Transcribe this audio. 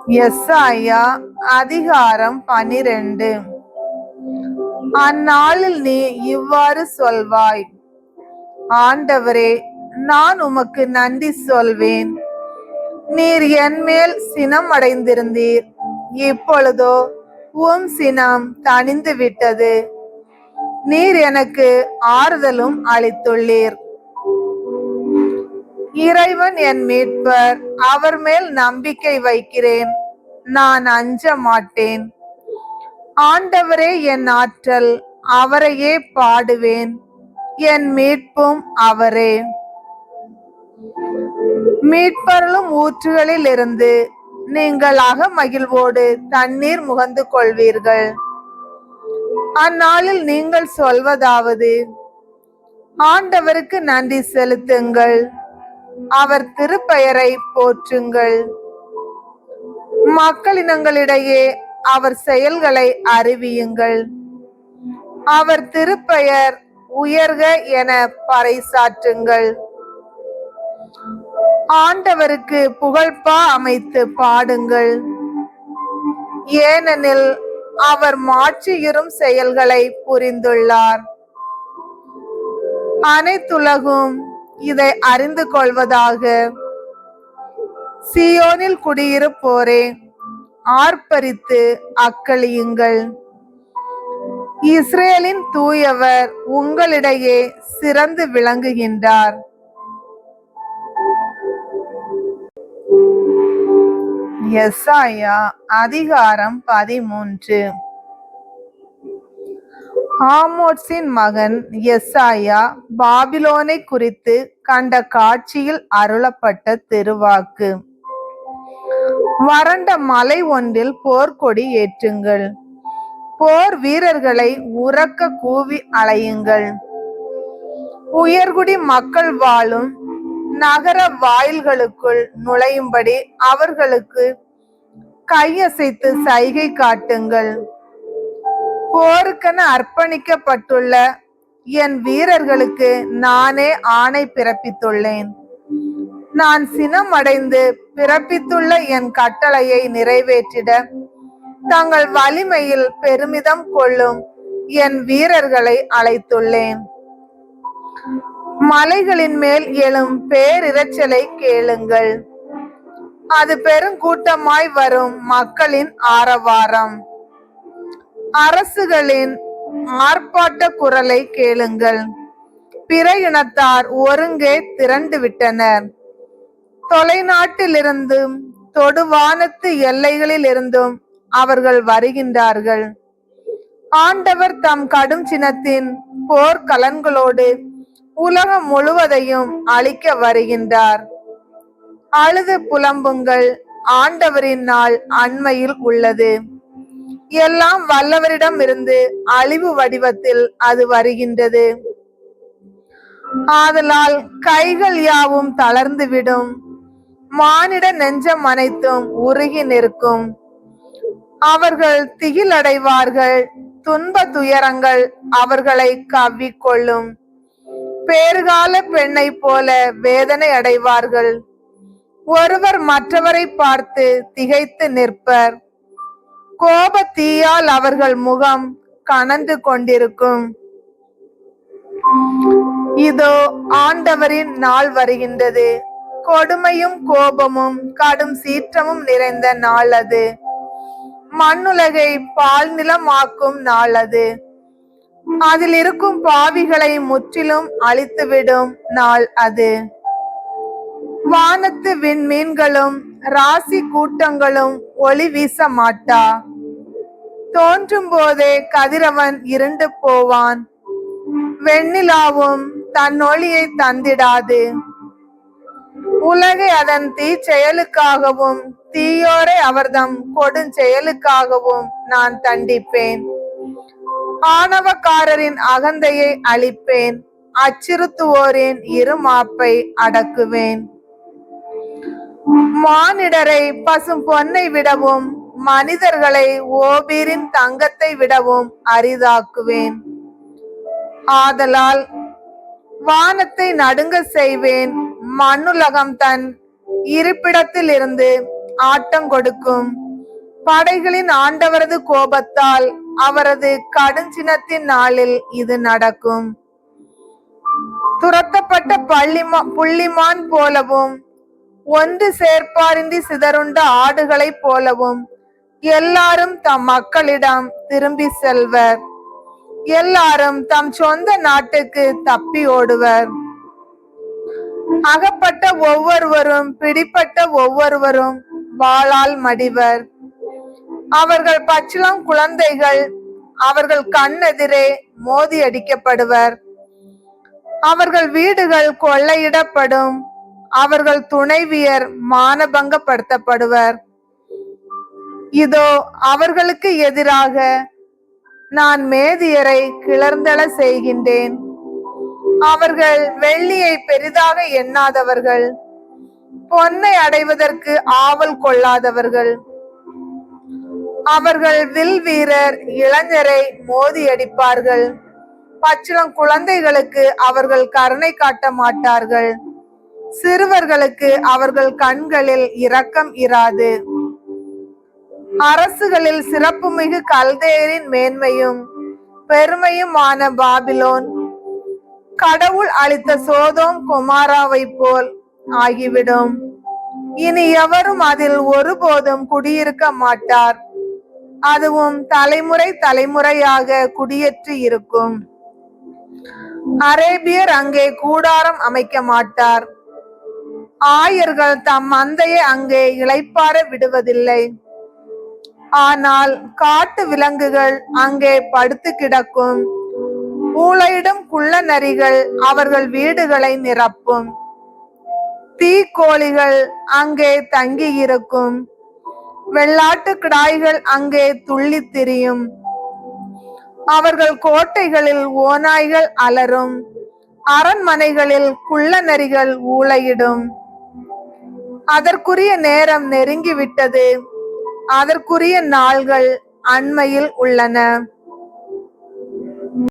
எஸ்ஐயா அதிகாரம் 12. அந்நாளில் நீ இவ்வாறு சொல்வாய்: ஆண்டவரே, நான் உமக்கு நன்றி சொல்வேன். நீர் என்மேல் சினம் அடைந்திருந்தீர், இப்பொழுதோ உம் சினம் தணிந்து விட்டது. நீர் எனக்கு ஆறுதலும் அளித்துள்ளீர். இறைவன் என் மீட்பர், அவர் மேல் நம்பிக்கை வைக்கிறேன், நான் அஞ்ச மாட்டேன். ஆண்டவரே என் ஆற்றல், அவரையே பாடுவேன், என் மீட்பும் அவரே. மீட்பருளும் ஊற்றுகளில் இருந்து நீங்கள் அகமகிழ்வோடு தண்ணீர் முகந்து கொள்வீர்கள். அந்நாளில் நீங்கள் சொல்வதாவது: ஆண்டவருக்கு நன்றி செலுத்துங்கள், அவர் திருப்பெயரை போற்றுங்கள். மக்களினங்களிடையே அவர் செயல்களை அறிவியுங்கள். அவர் திருப்பெயர் உயர்க என பறைசாற்றுங்கள். ஆண்டவருக்கு புகழ்பா அமைத்து பாடுங்கள், ஏனெனில் அவர் மாட்சியுறும் செயல்களை புரிந்துள்ளார். அனைத்துலகும் இதை அறிந்து கொள்வதாக. சியோனில் குடியிருப்போரே, ஆர்ப்பரித்து அக்களியுங்கள். இஸ்ரேலின் தூயவர் உங்களிடையே சிறந்து விளங்குகின்றார். எஸ்ஐயா அதிகாரம் 13. ஆமோத்சின் மகன் எஸ்ஐயா பாபிலோனை குறித்து கண்ட காட்சியில் அருளப்பட்ட திருவாக்கு. வறண்ட மலை ஒன்றில் போர்க்கொடி ஏற்றுங்கள். போர் வீரர்களை உரக்க கூவி அழையுங்கள். உயர்குடி மக்கள் வாழும் நகர வாயில்களுக்குள் நுழையும்படி அவர்களுக்கு கையசைத்து சைகை காட்டுங்கள். போருக்கென அர்ப்பணிக்கப்பட்டுள்ள என் வீரர்களுக்கு நானே ஆணை பிறப்பித்துள்ளேன். நான் சினம் அடைந்து பிறப்பித்துள்ள என் கட்டளையை நிறைவேற்றிட தங்கள் வலிமையில் பெருமிதம் கொள்ளும் என் வீரர்களை அழைத்துள்ளேன். மலைகளின் மேல் எழும் பேரிரைச்சலை கேளுங்கள். அது பெருங்கூட்டமாய் வரும் மக்களின் ஆரவாரம். அரசுகளின் ஆர்ப்பாட்ட குரலை கேளுங்கள். பிற இனத்தார் ஒருங்கே திரண்டு விட்டனர். தொலைநாட்டிலிருந்தும் தொடுவானத்து எல்லைகளில் இருந்தும் அவர்கள் வருகின்றார்கள். ஆண்டவர் தம் கடும் சினத்தின் போர்க்கலன்களோடு உலகம் முழுவதையும் அழிக்க வருகின்றார். அழுது புலம்புங்கள், ஆண்டவரின் நாள் அண்மையில் உள்ளது. எல்லாம் வல்லவரிடம் இருந்து அழிவு வடிவத்தில் அது வருகின்றது. ஆதலால் கைகள் யாவும் தளர்ந்துவிடும், மானிட நெஞ்சம் அனைத்தும் உருகி நிற்கும். அவர்கள் திகிலடைவார்கள், துன்ப துயரங்கள் அவர்களை கவ்விக்கொள்ளும். பேறுகால பெண்ணை போல வேதனை அடைவார்கள். ஒருவர் மற்றவரை பார்த்து திகைத்து நிற்பர். கோப தீயால் அவர்கள் முகம் கனந்து கொண்டிருக்கும். இதோ ஆண்டவரின் நாள் வருகின்றது. கொடுமையும் கோபமும் கடும் சீற்றமும் நிறைந்த நாள் அது. மண்ணுலகை பால் நிலமாக்கும் நாள் அது. அதில் இருக்கும் பாவிகளை முற்றிலும் அழித்துவிடும் நாள் அது. வானத்து விண்மீன்களும் ராசி கூட்டங்களும் ஒளி வீச மாட்டா. தோன்றும் போதே கதிரவன் இருண்டு போவான். வெண்ணிலாவும் தன் ஒளியை தந்திடாது. உலகை அதன் தீ செயலுக்காகவும் தீயோரை அவர்தம் கொடுஞ்செயலுக்காகவும் நான் தண்டிப்பேன். ஆணவக்காரரின் அகந்தையை அழிப்பேன். அச்சுறுத்துவோரின் இருமாப்பை அடக்குவேன். மானிடரை பசும் பொன்னை விடவும் மனிதர்களை ஓபீரின் தங்கத்தை விடவும் அரிதாக்குவேன். ஆதலால் வானத்தை நடுங்க செய்வேன். மண்ணுலகம் தன் இருப்பிடத்தில் இருந்து ஆட்டங்கொடுக்கும். படைகளின் ஆண்டவரது கோபத்தால் அவரது கடுஞ்சினத்தின் நாளில் இது நடக்கும். துரத்தப்பட்ட புள்ளிமான் போலவும் ஒன்று சேர்ப்பாரின்றி சிதறுண்ட ஆடுகளைப் போலவும் எல்லாரும் தம் மக்களிடம் திரும்பி செல்வர். எல்லாரும் தம் சொந்த நாட்டுக்கு தப்பி ஓடுவர். அகப்பட்ட ஒவ்வொருவரும் பிடிப்பட்ட ஒவ்வொருவரும் வாளால் மடிவர். அவர்கள் பச்சிளம் குழந்தைகள் அவர்கள் கண்ணெதிரே மோதி அடிக்கப்படுவர். அவர்கள் வீடுகள் கொள்ளையிடப்படும். அவர்கள் துணைவியர் மானபங்கப்படுத்தப்படுவர். இதோ அவர்களுக்கு எதிராக நான் மேதியரை கிளர்ந்தெழ செய்கின்றேன். அவர்கள் வெள்ளியை பெரிதாக எண்ணாதவர்கள், பொன்னை அடைவதற்கு ஆவல் கொள்ளாதவர்கள். அவர்கள் வில் வீரர் இளைஞரை மோதி அடிப்பார்கள். பச்சிளம் குழந்தைகளுக்கு அவர்கள் கருணை காட்ட மாட்டார்கள். சிறுவர்களுக்கு அவர்கள் கண்களில் இரக்கம் இராது. அரசுகளில் சிறப்புமிகு கல்தேயரின் மேன்மையும் பெருமையுமான பாபிலோன் கடவுள் அளித்த சோதோம் கொமாராவை போல் ஆகிவிடும். இனி எவரும் அதில் ஒருபோதும் குடியிருக்க மாட்டார். அதுவும் தலைமுறை தலைமுறையாக குடியேற்றி இருக்கும். அரேபியர் அங்கே கூடாரம் அமைக்க மாட்டார். ஆயர்கள் தம் மந்தையை அங்கே இளைப்பாற விடுவதில்லை. ஆனால் காட்டு விலங்குகள் அங்கே படுத்து கிடக்கும். ஊளையிடும் குள்ள நரிகள் அவர்கள் வீடுகளை நிரப்பும். தீக்கோழிகள் அங்கே தங்கி இருக்கும். வெள்ளாட்டு கிடாய்கள் அங்கே துள்ளி திரியும். அவர்கள் கோட்டைகளில் ஓநாய்கள் அலரும். அரண்மனைகளில் குள்ள நரிகள் ஊளையிடும். அதற்குரிய நேரம் நெருங்கிவிட்டது. அதற்குரிய நாள்கள் அண்மையில் உள்ளன.